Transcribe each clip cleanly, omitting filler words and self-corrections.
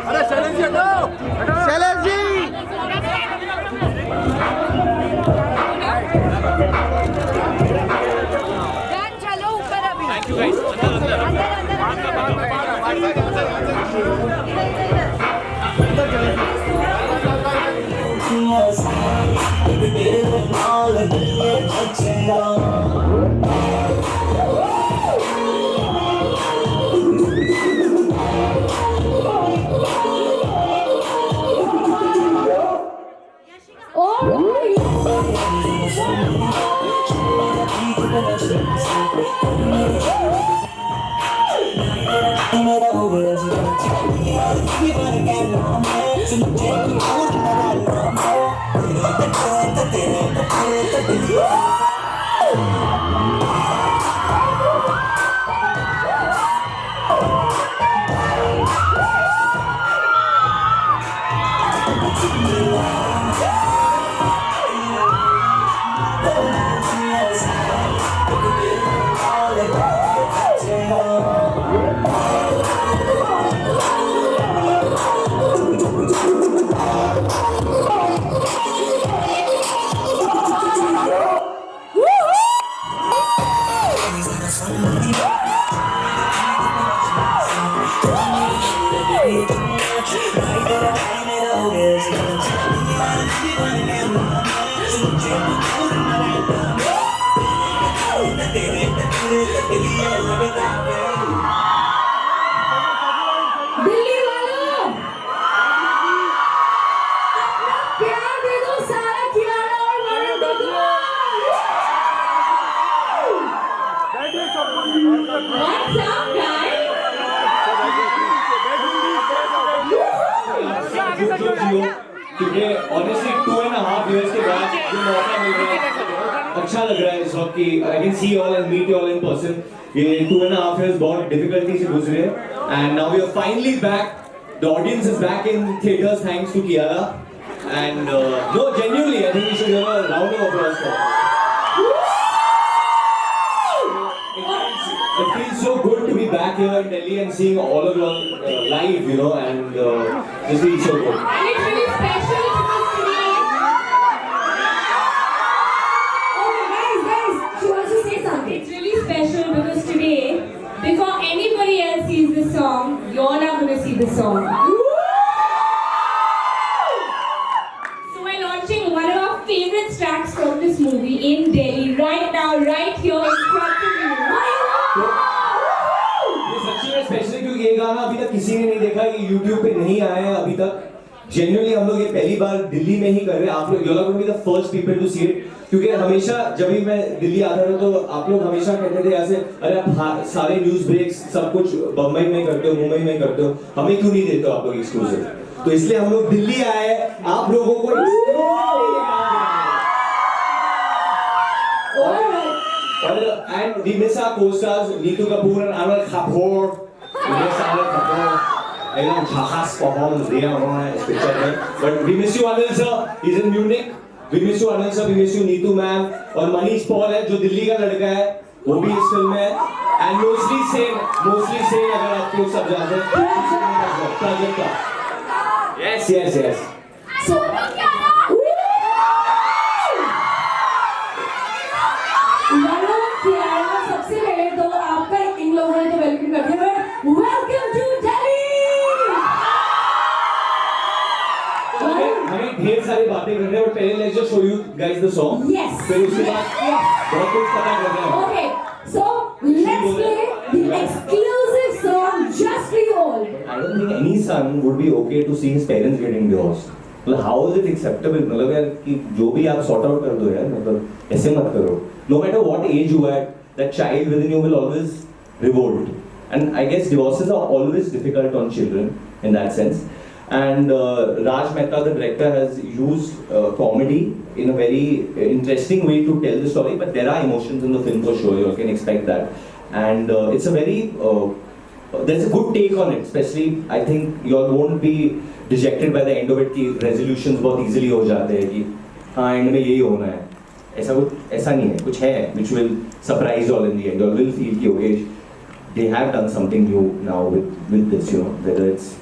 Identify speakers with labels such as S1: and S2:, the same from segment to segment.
S1: अरे शैलेश जी हटो, शैलेश जी।
S2: चलो ऊपर अभी।
S3: Thank you guys. अंदर
S2: दिल्ली वालों, प्यार दे दो सारा किराना और वरुण दे दो। What's up, guys?
S4: क्योंकि ऑनेस्टली 2.5 years के बाद जो मौका मिल रहा है अच्छा लग रहा है इस वक्त कि I can see all and meet all in person. ये 2.5 years बहुत डिफिकल्टी से गुजरे and now we are finally back. The audience is back in theatres thanks to Kiara and no genuinely I think we should give a round of applause for. It feels so good to be back here in Delhi and seeing all of you live, you know, and this feels so good.
S2: And it's really special because today. Okay, guys, she wants to say something.
S5: It's really special because today, before anybody else sees the song, you're not going to see the song. So we're launching one of our favorite tracks from this movie in Delhi right now, right here in front of you.
S4: ये सच्ची में specially क्योंकि ये गाना अभी तक किसी ने नहीं देखा, ये YouTube पे नहीं आया है अभी तक। जेन्युइनली हम लोग ये पहली बार दिल्ली में ही कर रहे हैं। आप लोग you are going to be the first people to see it, क्योंकि हमेशा जब भी मैं दिल्ली आता था तो आप लोग हमेशा कहते थे ऐसे, अरे आप सारे न्यूज़ ब्रेक्स सब कुछ बम्बई में करते हो, मुंबई में करते हो, हमें क्यों नहीं देते हो आप लोग एक्सक्लूसिव? तो इसलिए हम लोग दिल्ली आए आप लोगों को and we miss our co-stars Neetu Kapoor and Anil Kapoor. We miss Anil Kapoor. एकदम झकास परफॉर्मेंस दिया उन्होंने इस पिक्चर में. But we miss you Anil sir. He's in Munich. We miss you Anil sir. We miss you Neetu ma'am. और मनीष पॉल है जो दिल्ली का लड़का है, वो भी इस फिल्म में है. And mostly same अगर आप लोग सब जानते हैं. प्राजक्ता. Yes.
S2: So. सबसे पहले तो आपका इन लोगों ने तो वेलकम कर दिया, वेलकम टू दिल्ली।
S4: हमें ढेर सारी बातें करने हैं, पहले let's just show you guys the song.
S2: Yes.
S4: फिर उसके बाद बहुत कुछ पता करना है।
S2: Okay, so let's play the exclusive song just for you all.
S4: I don't think any son would be okay to see his parents getting divorced. मतलब how is it acceptable? मतलब यार कि जो भी आप sort out कर दो यार, मतलब ऐसे मत करो. No matter what age you are, that child within you will always revolt. And I guess divorces are always difficult on children in that sense. And Raj Mehta, the director, has used comedy in a very interesting way to tell the story. But there are emotions in the film for sure. You can expect that. And it's a very there's a good take on it. Especially, I think you all won't be dejected by the end of it. कि resolutions बहुत easily हो जाते हैं कि हाँ end में यही होना है. ऐसा नहीं है, कुछ है which will surprise all in the end. You all will feel कि okay, they have done something new now with this, you know, whether it's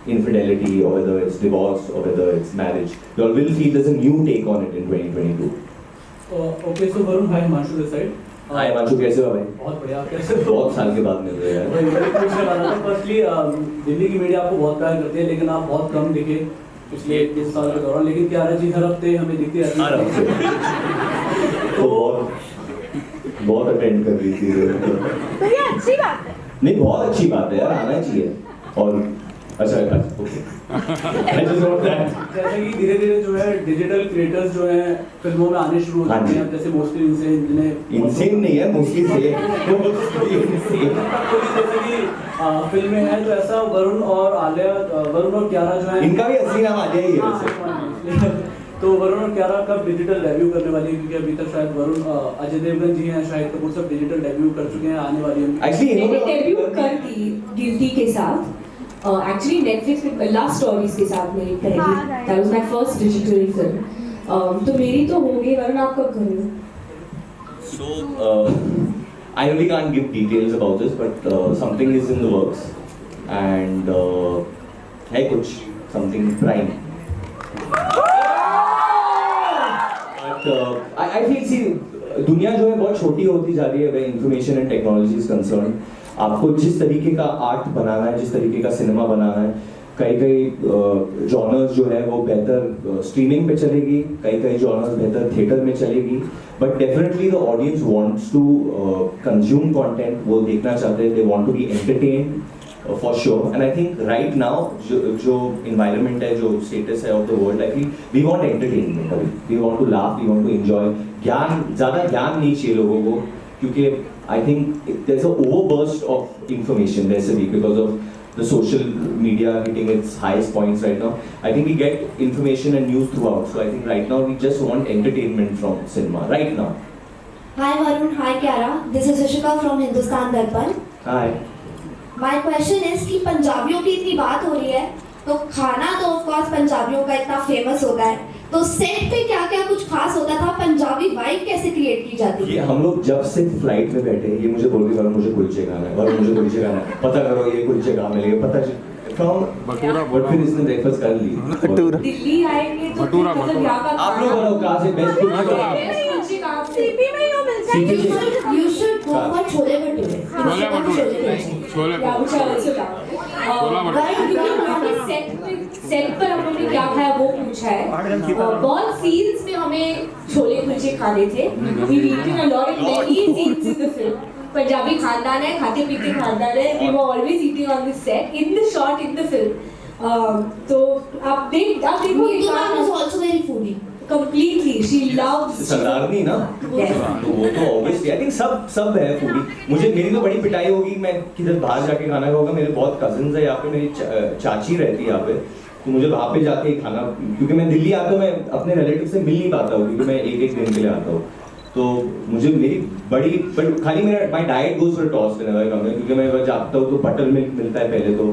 S4: infidelity or whether it's divorce or whether it's marriage. You all will feel there's a new take on it in 2022.
S3: Okay, so Varun, hi, Himanshu this side.
S4: Hi Himanshu, कैसे हो भाई?
S3: बहुत बढ़िया, आप कैसे हो?
S4: बहुत साल के बाद मिल रहे हैं यार।
S3: फर्स्टली दिल्ली की मीडिया आपको बहुत प्यार करती है, लेकिन आप बहुत कम दिखे पिछले 20 साल के दौरान, लेकिन क्यारा जी हर हफ्ते हमें दिखती रहती है।
S4: तो बहुत अटेंड कर रही थी।
S2: तो ये अच्छी बात है।
S4: नहीं, बहुत अच्छी बात है यार, आना चाहिए। और अच्छा okay, I just want that.
S3: जैसे कि धीरे-धीरे जो है डिजिटल क्रिएटर्स जो हैं फिल्मों में आने शुरू हो
S4: हाँ
S3: जाते
S4: जी।
S3: हैं, जैसे मोस्टली जिन्हें
S4: इंसेन नहीं है, मोस्टली से
S3: जैसे कि फिल्में हैं, तो ऐसा वरुण और क्यारा जो है,
S4: इनका भी असली नाम आलिया ही है वैसे।
S3: तो वरुण और क्यारा कब डिजिटल डेब्यू करने वाली है? क्योंकि अभी तक शायद वरुण अजय देवगन जी हैं, शाहिद कपूर सब डिजिटल डेब्यू कर चुके हैं, आने वाली है।
S4: एक्चुअली
S5: मैंने
S4: इन्होंने
S5: डेब्यू कर दी गिल्टी के साथ, एक्चुअली नेटफ्लिक्स पे लव स्टोरीज के साथ मेरी पहली, that was my first digital film. तो मेरी तो हो गई। वरुण, आप कब कर रहे हो?
S4: So, I really can't give details about this, but something is in the works, and है कुछ something prime. But I feel, see, दुनिया जो है बहुत छोटी होती जा रही है where information and technology is concerned. आपको जिस तरीके का आर्ट बनाना है, जिस तरीके का सिनेमा बनाना है, कई जॉनर्स जो है वो बेहतर स्ट्रीमिंग पे चलेगी, कई जॉनर्स बेहतर थिएटर में चलेगी, but definitely the audience wants to consume content, वो देखना चाहते हैं, they want to be entertained for sure. And I think right now जो इन्वायरमेंट है, जो स्टेटस है of the world, I feel we want entertainment, अभी we want to laugh, we want to enjoy. ज़्यादा ज्ञान नहीं चाहिए लोगों को, क्योंकि I think there's an overburst of information this week because of the social media hitting its highest points right now. I think we get information and news throughout. So I think right now we just want entertainment from cinema right now.
S2: Hi Varun, hi Kiara. This is Ishika from Hindustan Darpan.
S4: Hi.
S2: My question is कि पंजाबियों की इतनी बात हो रही है, तो खाना तो ऑफ कोर्स पंजाबियों का इतना फेमस होता है, तो सेट पे क्या क्या कुछ खास होता था? पंजाबी वाइब कैसे क्रिएट की जाती
S4: ये
S2: है?
S4: हम लोग जब से फ्लाइट में बैठे, ये मुझे बोल रही, मुझे कुलचे खाना है, मुझे कुलचे खाना है, पता करो ये कुलचे कहाँ मिलेंगे, पता फ्रॉम बट फिर इसने ब्रेकफास्ट कर ली।
S5: दिल्ली आएंगे तो फिर मतलब यहाँ का
S4: आप लोग बताओ कहाँ से बेस्ट
S5: कुलचे कहाँ से?
S2: सीपी में ही मिलता है। You should go for chole bhature.
S6: Chole bhature, chole
S5: या कुछ और सेट पर हम लोगों ने क्या खाया वो पूछा है। बहुत सीन्स में हमें छोले कुलचे खाने थे। We eaten a lot of many scenes in the film. Punjabi खानदान है, खाते पीते खानदान है। We were always eating on the set, in the shot, in the film. तो आप देखो
S2: Neetu ma'am is also very foodie.
S5: Completely, she loves.
S4: सरदारनी ना,
S5: Yes.
S4: तो वो तो ऑब्वियसली आई थिंक सब है फूडी। मेरी तो बड़ी पिटाई होगी, मैं किधर बाहर जाके खाना खाऊंगा। मेरे बहुत कजिन्स है यहाँ पे, मेरी चाची रहती है यहाँ पे, तो मुझे वहाँ पे जाके ही खाना, क्योंकि मैं दिल्ली आता हूँ, मैं अपने रिलेटिव से मिल नहीं पाता हूँ, क्योंकि मैं एक दिन के लिए आता हूँ। तो मुझे मेरी बट खाली मेरा my diet goes for toss क्योंकि मैं जाता हूँ तो बटर मिल्क मिलता है पहले तो।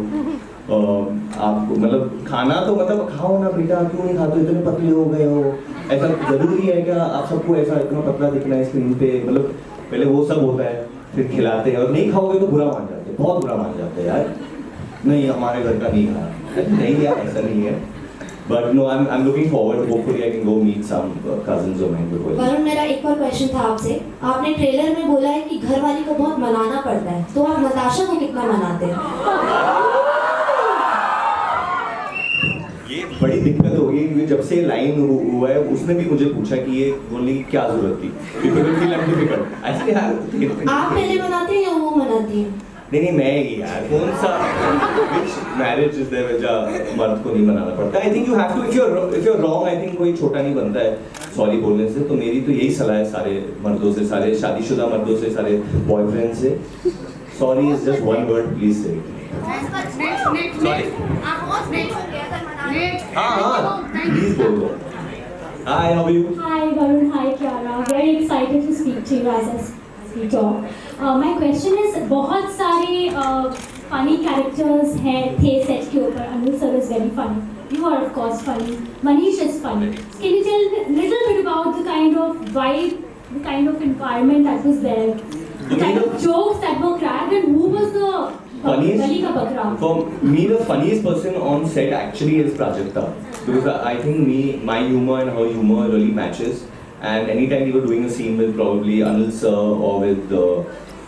S4: आपको मतलब खाना तो मतलब खाओ ना बेटा, क्यों नहीं खाते, इतने पतले हो गए हो, ऐसा जरूरी है क्या आप सबको ऐसा इतना पतला दिखना है स्क्रीन पे? मतलब पहले वो सब होता है, फिर खिलाते हैं, और नहीं खाओगे तो बुरा मान जाते हैं, बहुत बुरा मान जाते हैं यार, नहीं हमारे घर का नहीं खाना। नहीं यार, ऐसा नहीं है, but no I am looking forward, hopefully I can go meet some cousins of mine.
S2: Varun, मेरा एक और क्वेश्चन था आपसे। आपने ट्रेलर में बोला है कि घर वाली को बहुत मनाना पड़ता है, तो आप नताशा को कितना मनाते हैं?
S4: ये बड़ी दिक्कत हो गई, क्योंकि जब से लाइन हुआ है उसने भी मुझे पूछा कि ये बोलने की क्या जरूरत थी, ऐसे यार
S2: आप पहले मनाते हैं या वो मनाती है?
S4: नहीं मैं ही यार, कौन सा मैरिज इज देयर जहाँ मर्द को नहीं मनाना पड़ता। I think you have to, if you are wrong, I think कोई छोटा नहीं बनता है सॉरी बोलने से। तो मेरी तो यही सलाह है सारे मर्दों से, सारे शादीशुदा मर्दों से, सारे बॉयफ्रेंड से, sorry is just one word, please say. हाँ प्लीज बोल दो। Hi, how are you?
S7: Hi Varun, hi Kiara. Very excited to speak to you as we talk. My question is, बहुत सारे funny characters थे set के ऊपर. Anil sir is very funny. You are of course funny. Manish is funny. Can you tell a little bit about the kind of vibe, the kind of environment that was there kind of jokes that were cracked, and who was the
S4: Funniest?
S7: Gully Ka Bakra?
S4: For me, the funniest person on set actually is Prajakta, because I think my humor and her humor really matches. And anytime we were doing a scene with probably Anil sir or with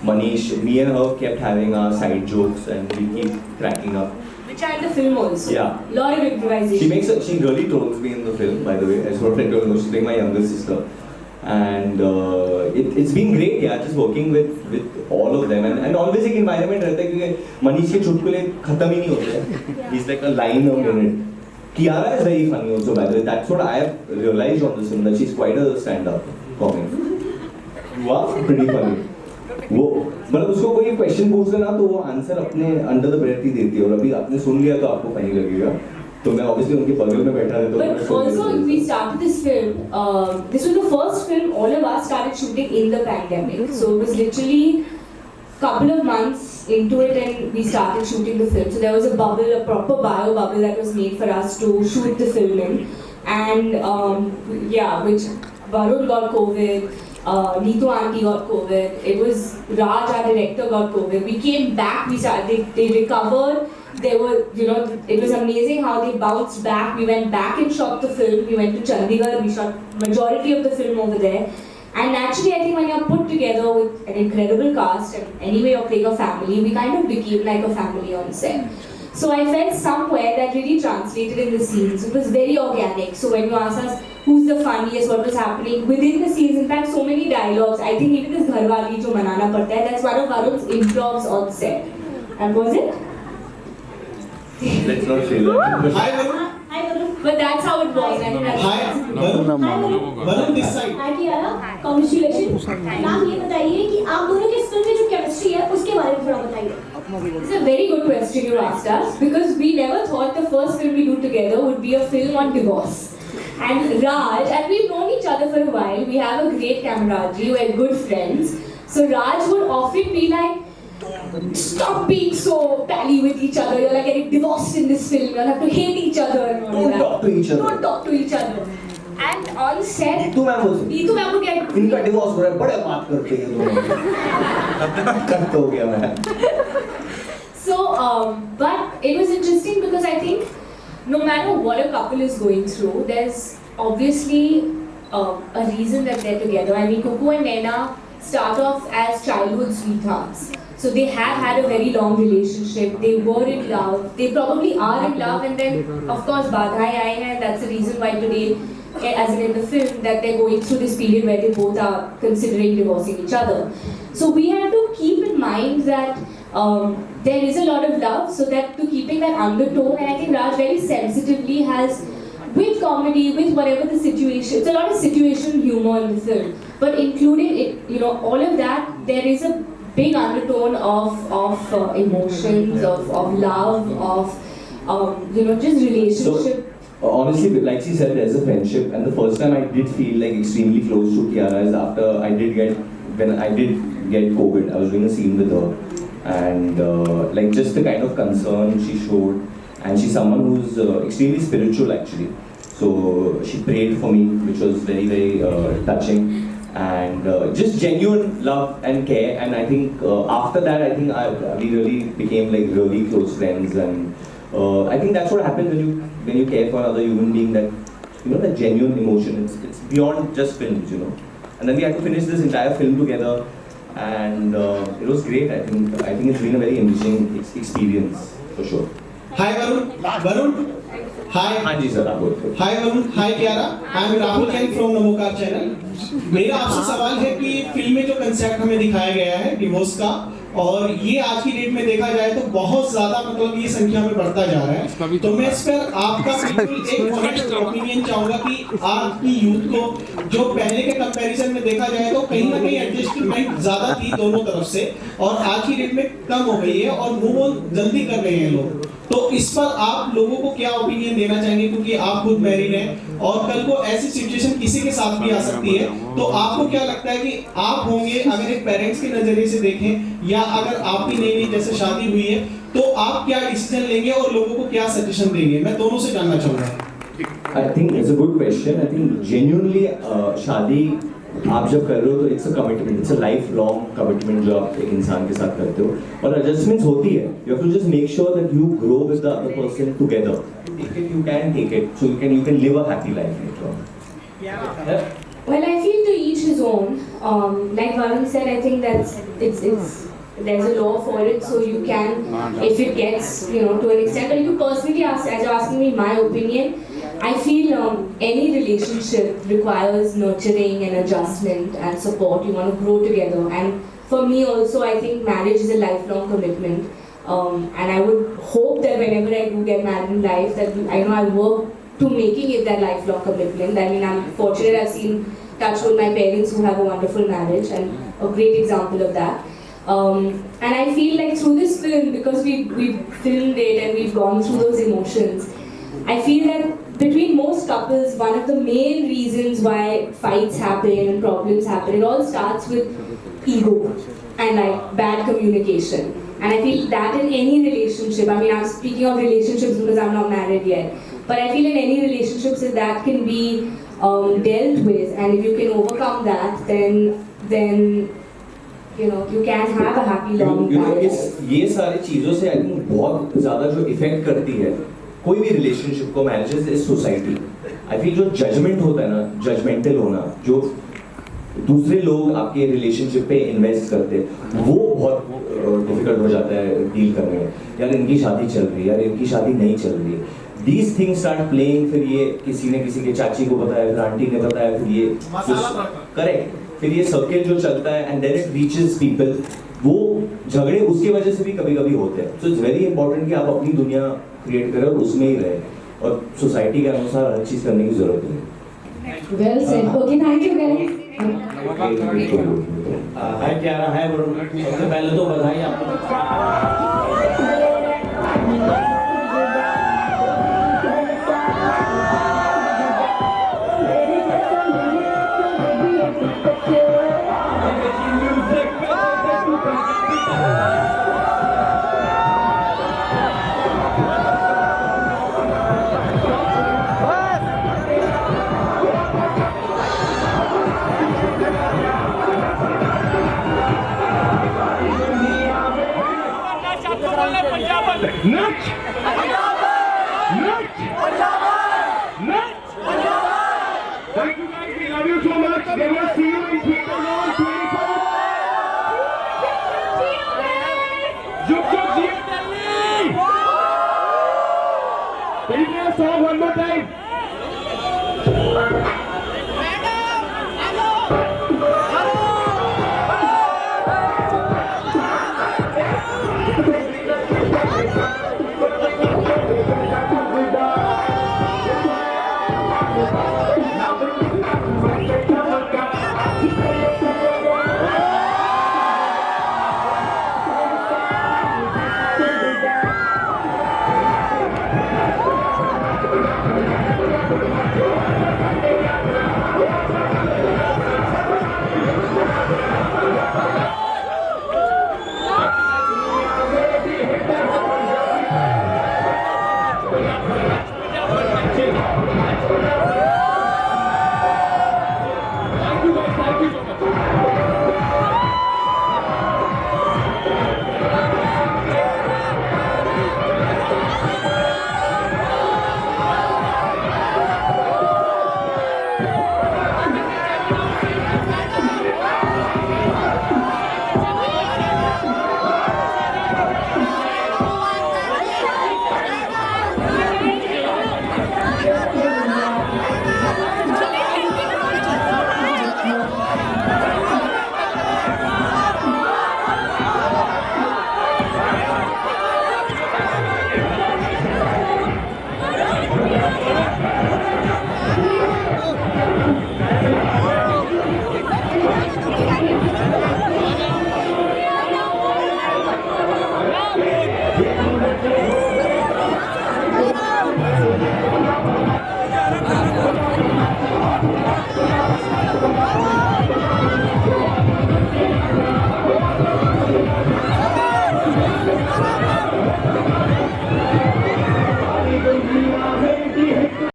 S4: Manish, me and her kept having our side jokes and we keep cracking up.
S5: Which are in the film also.
S4: Yeah.
S5: Lot of improvisation.
S4: She really trolls me in the film, by the way. I sort of don't know, she's like my younger sister. And it's been great, yeah, just working with all of them. And always एक environment रहता है क्योंकि मनीष के चुटकुले खत्म ही नहीं होते. He's like a line a minute. Kiara is very funny also, by the way. That's what I have realized on this film, that she's quite a stand-up comic. Wow, pretty funny. वो मतलब उसको कोई question पूछ लेना तो वो answer अपने under the breath ही देती है, और अभी आपने सुन लिया तो आपको फनी लगेगा. तो मैं ऑब्वियसली उनके बगल में बैठा रहता हूँ.
S5: But also we started this film, this was the first film all of us started shooting in the pandemic. So it was literally couple of months into it and we started shooting the film. So there was a bubble, a proper bio bubble that was made for us to shoot the film in. And yeah, which Varun got COVID, Neetu auntie got COVID, it was Raj, our director, got COVID. We came back, we started, they recovered. They were, you know, it was amazing how they bounced back. We went back and shot the film. We went to Chandigarh. We shot majority of the film over there. And naturally, I think when you're put together with an incredible cast, and anyway you're playing a family, we kind of became like a family on set. So I felt somewhere that really translated in the scenes. It was very organic. So when you ask us who's the funniest, what was happening within the scenes, in fact, so many dialogues. I think even this Gharwali jo manana padta hai, that's one of Varun's improvs on set. And was it?
S4: Let's not say that.
S8: Hi Varun.
S7: Hi Varun.
S5: But that's how it was. I think that's
S8: Hi Varun.
S7: Hi Varun.
S8: Varun this side.
S7: Hi Kiara. Congratulations. नाम ये बताइए कि आप दोनों के इस film में जो केमिस्ट्री है उसके बारे में थोड़ा बताइए.
S5: It's a very good question you asked us, because we never thought the first film we do together would be a film on divorce. And Raj, and we've known each other for a while, we have a great camaraderie, we're good friends. So Raj would often be like, stop being so pally with each other, you're like getting divorced in this film, you'll have to hate each other and all
S4: Don't
S5: that.
S4: talk to each other.
S5: Don't talk to each other. And on set,
S4: Neetu ma'am बोलते
S5: Neetu ma'am would get
S4: इनका divorce हो रहा है, बड़े बात करते हैं दोनों. कट हो गया मैं.
S5: So, but it was interesting because I think no matter what a couple is going through, there's obviously a reason that they're together. I mean, Kuku and Naina start off as childhood sweethearts. So they have had a very long relationship. They were in love. They probably are in love, and then of course Badhaएं आई हैं. That's the reason why today, as in the film, that they're going through this period where they both are considering divorcing each other. So we have to keep in mind that there is a lot of love, so that to keeping that undertone, and I think Raj very sensitively has, with comedy, with whatever the situation, it's a lot of situational humor in the film, but including it, you know, all of that, there is a big undertone of emotions, of love, of you know, just relationship.
S4: So, honestly, like she said, there's a friendship, and the first time I did feel like extremely close to Kiara is after when I did get COVID. I was doing a scene with her, and like just the kind of concern she showed, and she's someone who's extremely spiritual actually. So she prayed for me, which was very, very touching, and just genuine love and care. And I think after that, I think we really became like really close friends, and I think that's what happens when you care for another human being. That, you know, that genuine emotion. It's beyond just films, you know. And then we had to finish this entire film together, and it was great. I think it's been a very enriching experience for sure.
S8: Hi Varun. Varun. Hi.
S4: हाँ जी sir, आप बोलते.
S8: Hi Varun. Hi Kiara. I am Rahul Jain from Namokar channel. मेरा आपसे सवाल है कि film में जो कंसेप्ट हमें दिखाया गया है डिवोर्स का, और ये आज की डेट में देखा जाए तो बहुत ज्यादा मतलब ये संख्या में बढ़ता जा रहा है, तो मैं इस पर आपका बिल्कुल एक ऑनेस्ट ओपिनियन चाहूंगा कि आज की यूथ को जो पहले के कंपैरिजन में देखा जाए तो कहीं ना कहीं एडजस्टमेंट ज्यादा थी दोनों तरफ से, और आज की डेट में कम हो गई है और मूव ऑन जल्दी कर रहे हैं लोग. तो इस पर आप लोगों को क्या ओपिनियन देना चाहेंगे, क्योंकि आप खुद मैरिड हैं और कल को ऐसी सिचुएशन किसी के साथ भी आ सकती है, तो आपको क्या लगता है कि आप होंगे अगर एक पेरेंट्स के नजरिए से देखें, या अगर आपकी नई जैसे शादी हुई है तो आप क्या डिसीजन लेंगे और लोगों को क्या सजेशन देंगे? मैं दोनों से जानना चाहूंगा.
S4: I think it's a good question. I think genuinely शादी आप जब कर रहे हो तो it's a commitment, it's a life long commitment जो आप एक इंसान के साथ करते हो, और एडजस्टमेंट्स होती है. You have to just make sure that you grow with the other person together. You can take it, so you can live a happy life later on.
S5: Well, I feel to each his own. Like Varun said, I think that's it's there's a law for it, so you can, if it gets to an extent. But if you personally ask, as you're asking me my opinion, I feel any relationship requires nurturing and adjustment and support. You want to grow together, and for me also, I think marriage is a lifelong commitment. And I would hope that whenever I do get married in life, that I know I work to making it that lifelong commitment. I mean, I'm fortunate. I've seen, touch with my parents who have a wonderful marriage and a great example of that. And I feel like through this film, because we filmed it and we've gone through those emotions, I feel that between most couples, one of the main reasons why fights happen and problems happen, it all starts with ego and like bad communication. And I feel that in any relationship, I mean, I'm speaking of relationships because I'm not married yet, but I feel in any relationships if that can be dealt with, and if you can overcome that, then you can have a happy long marriage.
S4: ये सारी चीज़ों से I think बहुत ज़्यादा जो effect करती है कोई भी रिलेशनशिप को manages is society. I feel जो जजमेंट होता है ना, जजमेंटल होना, जो दूसरे लोग आपके रिलेशनशिप पे इन्वेस्ट करते हैं, वो बहुत डिफिकल्ट हो जाता है डील करने में. यार इनकी शादी चल रही है, यार इनकी शादी नहीं चल रही है. These things start playing. फिर ये किसी ने किसी के चाची को बताया, फिर आंटी ने बताया, फिर ये करेक्ट, फिर ये सर्किल जो चलता है and then it reaches people. वो झगड़े उसकी वजह से भी कभी कभी होते हैं. सो इट्स वेरी इंपॉर्टेंट कि आप अपनी दुनिया क्रिएट करें और उसमें ही रहें, और सोसाइटी के अनुसार हर चीज़ करने की जरूरत है.
S5: Well said. Okay, thank you guys.
S3: हाय क्यारा, हाय वरुण. सबसे पहले तो बधाई आपको.
S6: Nut! Nut! Nut! Thank you guys, we love you so much. We will see you in theater on 24. Juk Juk Jio Delhi! Can you play a song one more time?